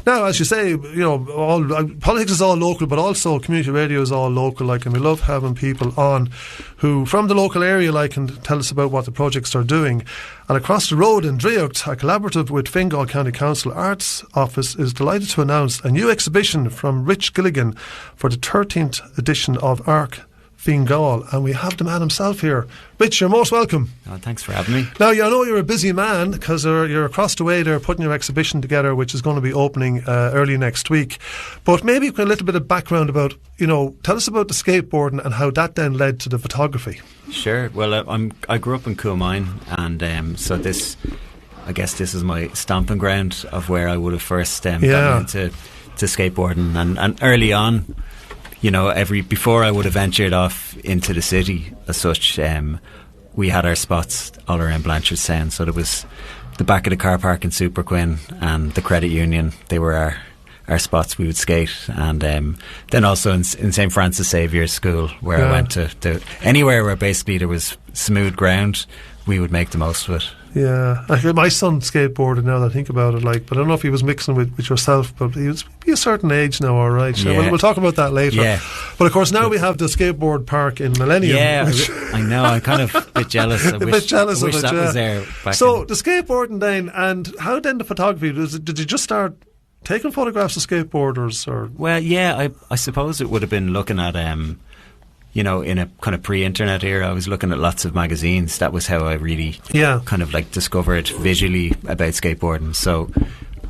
Now, as you say, politics is all local, but also community radio is all local, and we love having people on who, from the local area, can tell us about what the projects are doing. And across the road in Draíocht, a collaborative with Fingal County Council Arts Office is delighted to announce a new exhibition from Rich Gilligan for the 13th edition of Amharc Fhine Gall, and we have the man himself here. Rich, you're most welcome. Thanks for having me. Now, I know you're a busy man because you're across the way there putting your exhibition together, which is going to be opening early next week. But maybe a little bit of background about, tell us about the skateboarding and how that then led to the photography. Sure. Well, I grew up in Cllr, and so this is my stomping ground of where I would have first gotten into skateboarding, and early on. Before I would have ventured off into the city as such, we had our spots all around Blanchardstown. So there was the back of the car park in Super Quinn and the credit union. They were our spots we would skate. And then also in St. Francis Xavier's School, where I went to anywhere where basically there was smooth ground, we would make the most of it. Yeah, my son skateboarded now that I think about it, but I don't know if he was mixing with yourself, but he was a certain age now, all right. So we'll talk about that later. Yeah. But of course now we have the skateboard park in Millennium. Yeah, I know, I'm kind of a bit jealous. I wish that was there back So the skateboarding then, and how then the photography? Did you just start taking photographs of skateboarders? Or? Well, yeah, I suppose it would have been looking at... in a kind of pre-internet era, I was looking at lots of magazines. That was how I really kind of discovered visually about skateboarding. So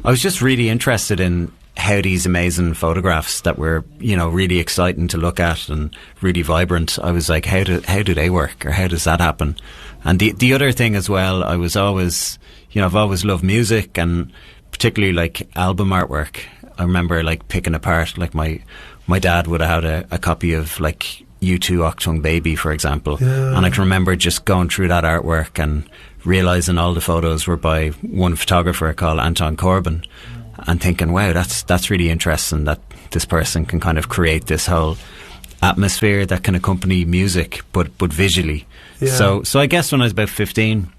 I was just really interested in how these amazing photographs that were, really exciting to look at and really vibrant. I was like, how do they work, or how does that happen? And the other thing as well, I was always, I've always loved music, and particularly album artwork. I remember picking apart, my dad would have had a copy of U2 Octung Baby, for example, and I can remember just going through that artwork and realising all the photos were by one photographer called Anton Corbin, and thinking, wow, that's really interesting that this person can kind of create this whole atmosphere that can accompany music but visually. So I guess when I was about 15,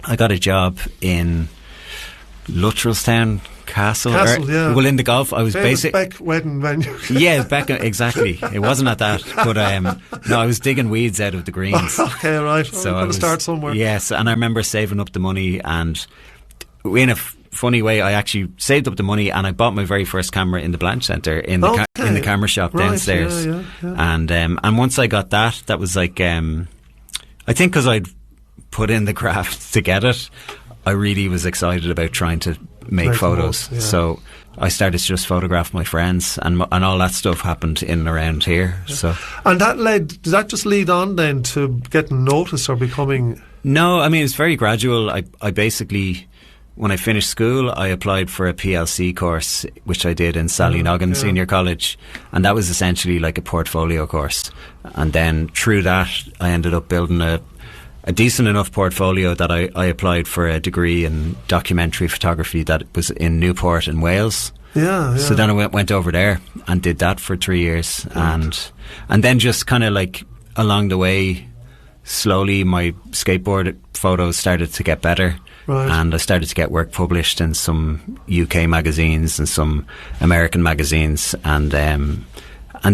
I got a job in Blanchardstown Castle, well, in the golf. I was basically Beck wedding venue. Yeah, Beck, exactly. It wasn't at that, but no, I was digging weeds out of the greens. Okay, right. So I was start somewhere. Yes, and I remember saving up the money, and in a funny way, I actually saved up the money, and I bought my very first camera in the Blanch Centre in the camera shop downstairs. And once I got that was I think because I'd put in the graft to get it, I really was excited about trying to make photos. So I started to just photograph my friends, and all that stuff happened in and around here. So, and did that just lead on then to getting noticed or becoming? No, I mean, it's very gradual. I basically, when I finished school, I applied for a PLC course, which I did in Sallynoggin Senior College, and that was essentially like a portfolio course. And then through that, I ended up building a decent enough portfolio that I applied for a degree in documentary photography that was in Newport in Wales. So then I went over there and did that for 3 years, and then just kind of along the way, slowly my skateboard photos started to get better. And I started to get work published in some UK magazines and some American magazines, and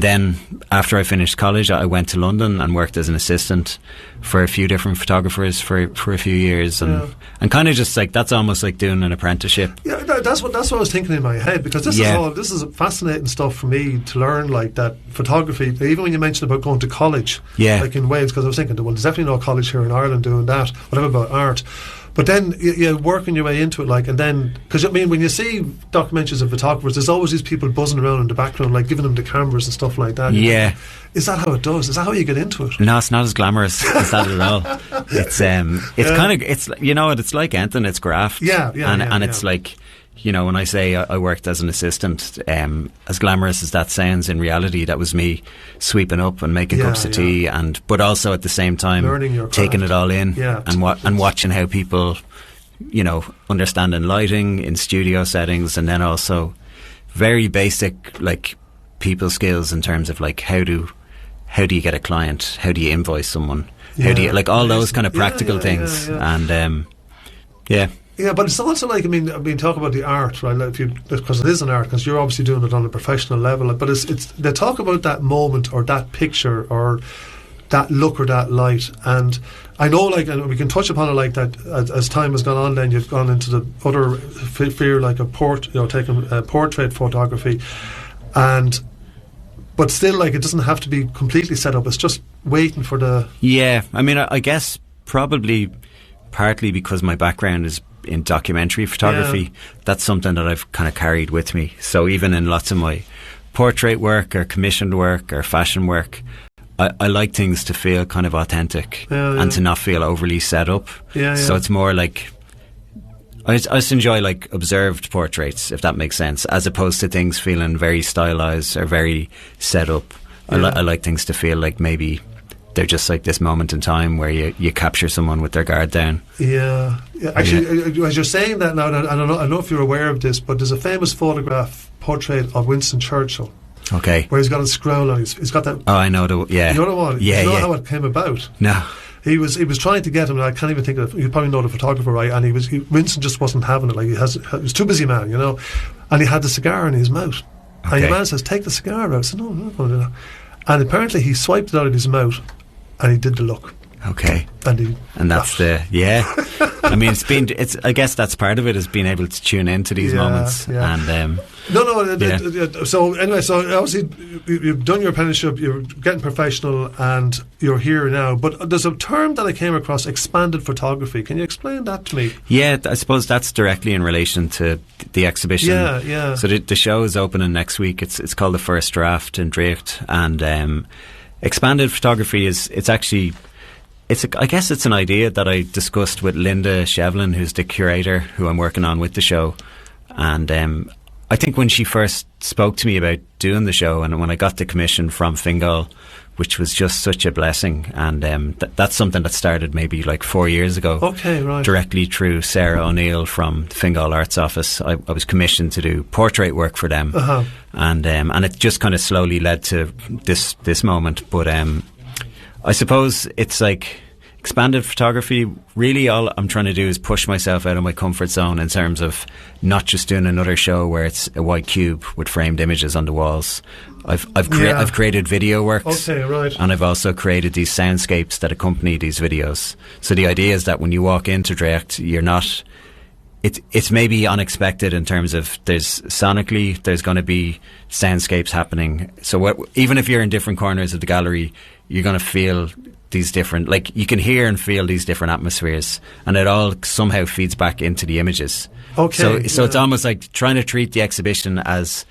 then after I finished college, I went to London and worked as an assistant for a few different photographers for a few years, and kind of just that's almost like doing an apprenticeship. Yeah, that's what I was thinking in my head, because this is fascinating stuff for me to learn, that photography. Even when you mentioned about going to college, in Wales, because I was thinking, well, there's definitely no college here in Ireland doing that. Whatever about art. But then you're working your way into it, and then, because when you see documentaries of photographers, there's always these people buzzing around in the background, giving them the cameras and stuff like that. Is that how it does? Is that how you get into it? No, it's not as glamorous as that at all. It's kind of, it's it's like anything. It's graft. And it's when I say I worked as an assistant, as glamorous as that sounds, in reality, that was me sweeping up and making cups of tea, but also at the same time taking it all in, and watching how people, understanding lighting in studio settings, and then also very basic people skills in terms of how do you get a client, how do you invoice someone, how do you all those kind of practical things, and Yeah, but it's also like, I mean, talk about the art, right? Like because it is an art, because you're obviously doing it on a professional level. But it's they talk about that moment or that picture or that look or that light, and I know, like, and we can touch upon it like that as time has gone on. Then you've gone into the other sphere, like taking portrait photography, but still, like, it doesn't have to be completely set up. It's just waiting for the. Yeah, I mean, I guess probably partly because my background is in documentary photography, that's something that I've kind of carried with me. So even in lots of my portrait work or commissioned work or fashion work, I like things to feel kind of authentic and to not feel overly set up. So it's more like I just enjoy like observed portraits, if that makes sense, as opposed to things feeling very stylized or very set up. I like things to feel like maybe they're just like this moment in time where you capture someone with their guard down. Actually, as you're saying that now, I don't know if you're aware of this, but there's a famous portrait of Winston Churchill. Okay. Where he's got his scroll on. He's got that. Oh, I know the. Yeah. You know the one. Yeah. You know how it came about. No. He was trying to get him, and I can't even think of. You probably know the photographer, right? And Winston just wasn't having it. Like he was too busy, man. You know, and he had the cigar in his mouth. Okay. And the man says, "Take the cigar out." I said, "No, I'm not going to do that." And apparently, he swiped it out of his mouth, and he did the look. Okay. And that's I mean, I guess that's part of it, is being able to tune into these moments. Yeah. And so anyway, so obviously you've done your apprenticeship, you're getting professional, and you're here now. But there's a term that I came across: expanded photography. Can you explain that to me? Yeah, I suppose that's directly in relation to the exhibition. Yeah. So the show is opening next week. It's called The First Draft in Draíocht, and expanded photography I guess it's an idea that I discussed with Linda Shevlin, who's the curator who I'm working on with the show. And I think when she first spoke to me about doing the show, and when I got the commission from Fingal, which was just such a blessing, and that's something that started maybe like 4 years ago. Okay, right. Directly through Sarah O'Neill from the Fingal Arts Office. I was commissioned to do portrait work for them. And it just kind of slowly led to this moment. But I suppose it's like expanded photography. Really, all I'm trying to do is push myself out of my comfort zone in terms of not just doing another show where it's a white cube with framed images on the walls. I've created video works, okay, right, and I've also created these soundscapes that accompany these videos. So the idea is that when you walk into Draíocht, you're not. It's maybe unexpected in terms of there's going to be soundscapes happening. So even if you're in different corners of the gallery, you're going to feel these different, like you can hear and feel these different atmospheres, and it all somehow feeds back into the images. Okay. So it's almost like trying to treat the exhibition as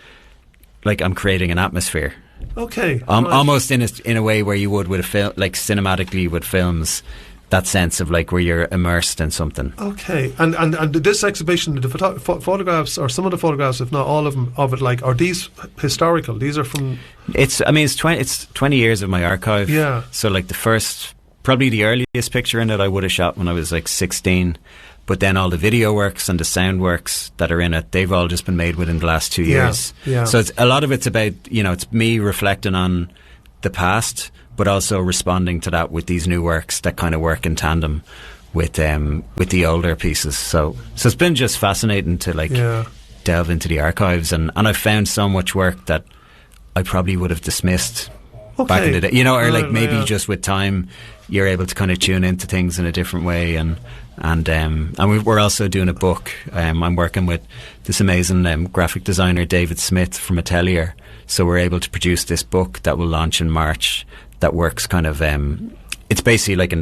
like I'm creating an atmosphere. Okay. Right. Almost in a way where you would with a film, like cinematically with films. That sense of like where you're immersed in something. Okay, and this exhibition, the photographs, or some of the photographs, if not all of them, of it, like, are these historical? These are from. It's 20 years of my archive. Yeah. So like probably the earliest picture in it I would have shot when I was like 16. But then all the video works and the sound works that are in it, they've all just been made within the last 2 years. Yeah. So a lot of it's about, it's me reflecting on the past, but also responding to that with these new works that kind of work in tandem with the older pieces. So it's been just fascinating to delve into the archives, and I've found so much work that I probably would have dismissed back in the day. Maybe just with time you're able to kind of tune into things in a different way, and we're also doing a book. I'm working with this amazing graphic designer David Smith from Cllr, so we're able to produce this book that will launch in March. That works kind of. It's basically like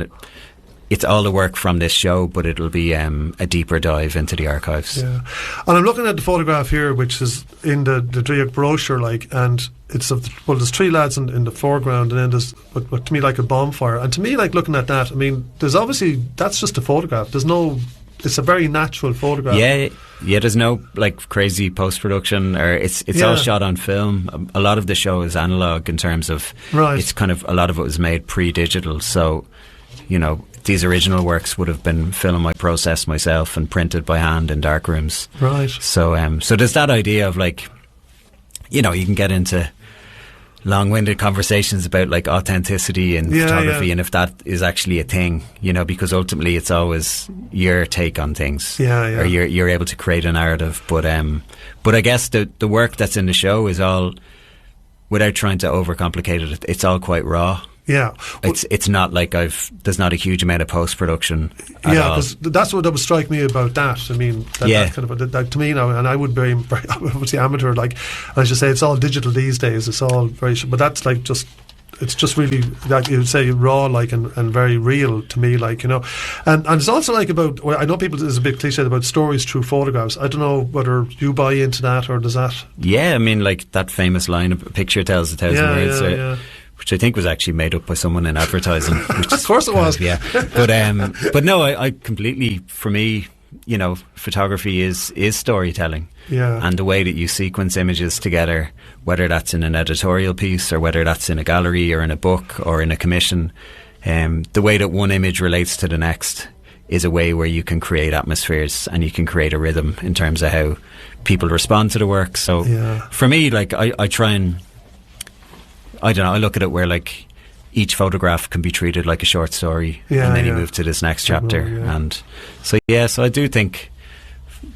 it's all the work from this show, but it'll be a deeper dive into the archives. Yeah, and I'm looking at the photograph here, which is in the Draíocht brochure, and it's there's three lads in the foreground, and then there's what to me like a bonfire, and to me, like, looking at that, I mean, there's obviously that's just a photograph. There's no. It's a very natural photograph. Yeah. There's no like crazy post production, or it's all shot on film. A lot of the show is analog in terms of it's kind of a lot of it was made pre-digital. So, these original works would have been film I processed myself and printed by hand in dark rooms. Right. So there's that idea of like, you can get into long-winded conversations about like authenticity in photography and if that is actually a thing, you know, because ultimately it's always your take on things, or you're able to create a narrative. But I guess the work that's in the show is all, without trying to overcomplicate it, it's all quite raw. Yeah, it's not like there's not a huge amount of post production. Yeah, because that's what would strike me about that. I mean, that kind of that, to me now, and I would be very obviously amateur. Like I should say, it's all digital these days. It's all very, but that's like it's just really, like you would say, raw, like and very real to me, like, you know. And it's also like about, well, I know people, there's a bit cliche about stories through photographs. I don't know whether you buy into that, or does that? Yeah, I mean, like that famous line, "A picture tells 1,000 words." Which I think was actually made up by someone in advertising. Which of course it was. But no, I completely, for me, you know, photography is storytelling. Yeah. And the way that you sequence images together, whether that's in an editorial piece or whether that's in a gallery or in a book or in a commission, the way that one image relates to the next is a way where you can create atmospheres and you can create a rhythm in terms of how people respond to the work. So for me, like I try and, I don't know, I look at it where like each photograph can be treated like a short story, and then you move to this next chapter. And so I do think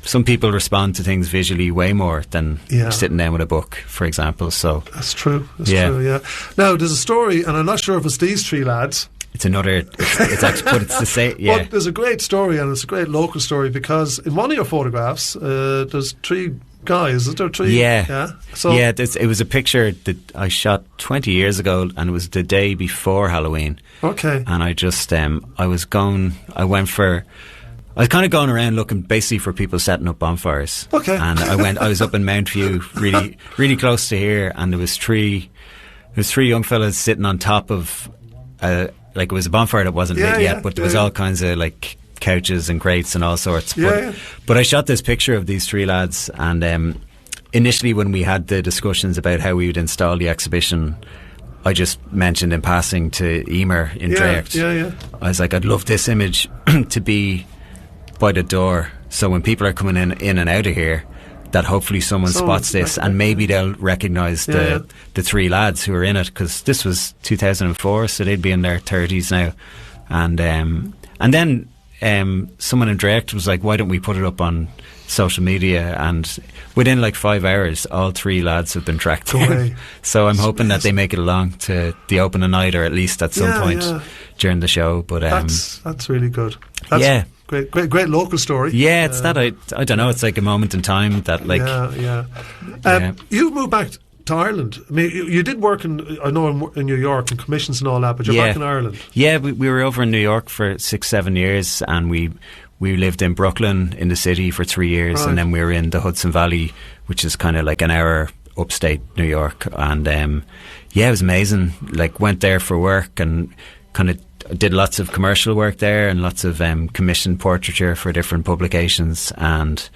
some people respond to things visually way more than sitting down with a book, for example. So that's true. That's true. Yeah. Now there's a story, and I'm not sure if it's these three lads. It's another. It's actually, but it's the same. Yeah. But there's a great story, and it's a great local story, because in one of your photographs, there's three guys. Is there three? Yeah. So it was a picture that I shot 20 years ago, and it was the day before Halloween. Okay. And I just I was kind of going around looking basically for people setting up bonfires. Okay. And I was up in Mount View, really, really close to here, and there was three young fellas sitting on top of like it was a bonfire that wasn't lit yet, but there was all kinds of like couches and crates and all sorts. But I shot this picture of these three lads, and initially when we had the discussions about how we would install the exhibition, I just mentioned in passing to Emer in Draíocht. I was like, I'd love this image to be by the door, so when people are coming in and out of here, that hopefully someone spots this, and maybe they'll recognise the three lads who are in it, because this was 2004, so they'd be in their 30s now. And then someone in Draíocht was like, why don't we put it up on social media? And within like 5 hours, all three lads have been tracked down. So I'm hoping that they make it along to the opening night, or at least at some point during the show. But that's really good. That's great local story. Yeah, it's that I don't know. It's like a moment in time that like you've moved back to Ireland. I mean, you did work in New York and commissions and all that, but you're back in Ireland. Yeah, we were over in New York for 6-7 years, and we lived in Brooklyn in the city for 3 years, and then we were in the Hudson Valley, which is kind of like an hour upstate New York. And it was amazing. Like, went there for work and kind of did lots of commercial work there and lots of commissioned portraiture for different publications, and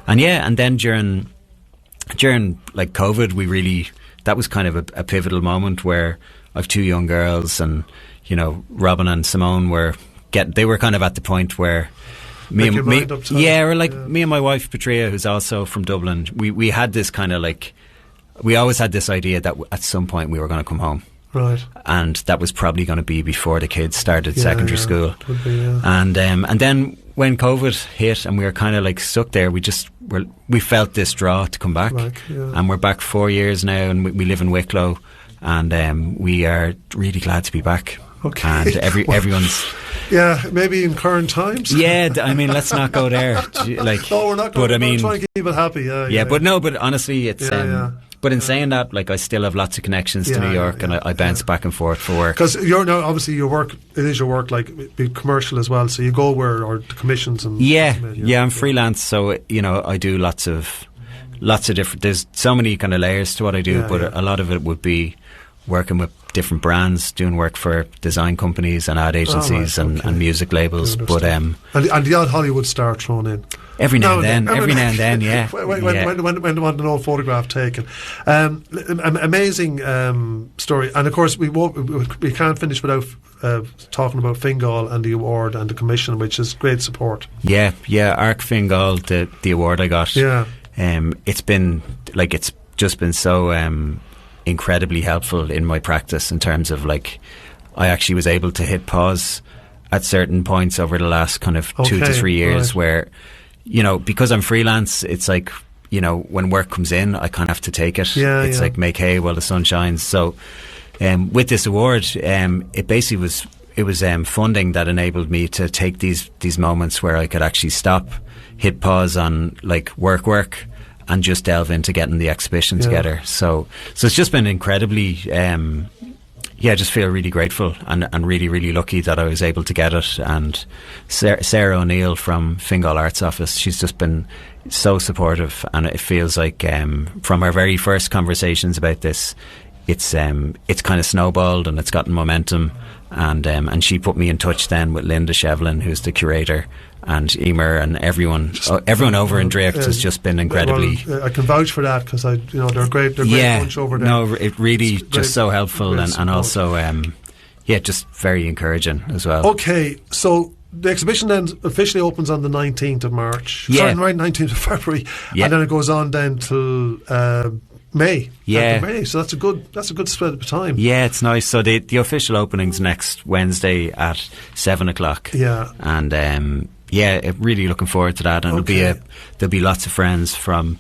then during like COVID, that was kind of a pivotal moment where I've two young girls, and you know, Robin and Simone they were kind of at the point where me and my wife Patria, who's also from Dublin, we had this kind of like, we always had this idea that at some point we were going to come home. Right. And that was probably going to be before the kids started secondary school. Would be, and then when COVID hit and we were kind of like stuck there, we felt this draw to come back. And we're back 4 years now, and we live in Wicklow, and we are really glad to be back. Okay. And everyone's... Yeah, maybe in current times. Yeah, I mean, let's not go there. Like, no, we're not going to try and keep it happy. But honestly, it's... But in saying that, like, I still have lots of connections to New York, and I bounce back and forth for work. Because you're now, obviously, your work, it is your work, like, be commercial as well, so you go or the commissions and... I'm freelance, so, you know, I do lots of different... There's so many kind of layers to what I do, but a lot of it would be working with different brands, doing work for design companies and ad agencies and music labels. But and the odd Hollywood star thrown in. Every now and then, yeah. When they want an old photograph taken. Amazing story. And of course, we can't finish without talking about Fingal and the award and the commission, which is great support. Yeah, Amharc Fhine Gall, the award I got. Yeah. It's been like, it's just been so incredibly helpful in my practice in terms of like I actually was able to hit pause at certain points over the last kind of 2 to 3 years where, you know, because I'm freelance, it's like, you know, when work comes in, I kind of have to take it. It's like make hay while the sun shines. So with this award, it basically was funding that enabled me to take these moments where I could actually stop, hit pause on like work and just delve into getting the exhibition together. So it's just been incredibly I just feel really grateful and really, really lucky that I was able to get it. And Sarah O'Neill from Fingal Arts Office, she's just been so supportive, and it feels like from our very first conversations about this, it's kind of snowballed and it's gotten momentum. And she put me in touch then with Linda Shevlin, who's the curator, and Emer and everyone over in Draíocht has just been incredibly. Well, I can vouch for that because they're great. They're great bunch over there. No, it really just so helpful and also just very encouraging as well. Okay, so the exhibition then officially opens on the 19th of March. Sorry, right, 19th of February, and then it goes on then till May. May. So that's a good spread of time. Yeah, it's nice. So the official opening's next Wednesday at 7:00. Yeah, and really looking forward to that. And there'll be lots of friends from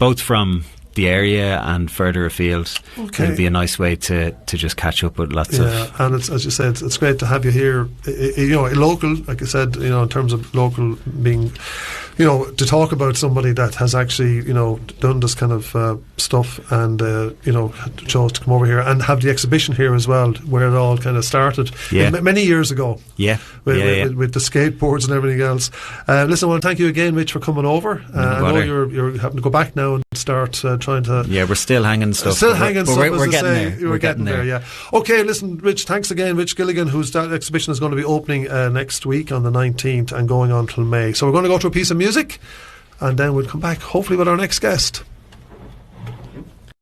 the area and further afield. It'll be a nice way to just catch up with lots of. And it's, as you said, it's great to have you here. Local, like I said, in terms of local being, to talk about somebody that has actually, done this kind of stuff and, chose to come over here and have the exhibition here as well, where it all kind of started many years ago. With the skateboards and everything else. Listen, I want to thank you again, Rich, for coming over. I know you're having to go back now and start trying to. Yeah, we're still hanging stuff. We're getting there. We're getting there. Yeah. Okay, listen, Rich. Thanks again, Rich Gilligan, that exhibition is going to be opening next week on the 19th and going on till May. So we're going to go to a piece of music, and then we'll come back hopefully with our next guest.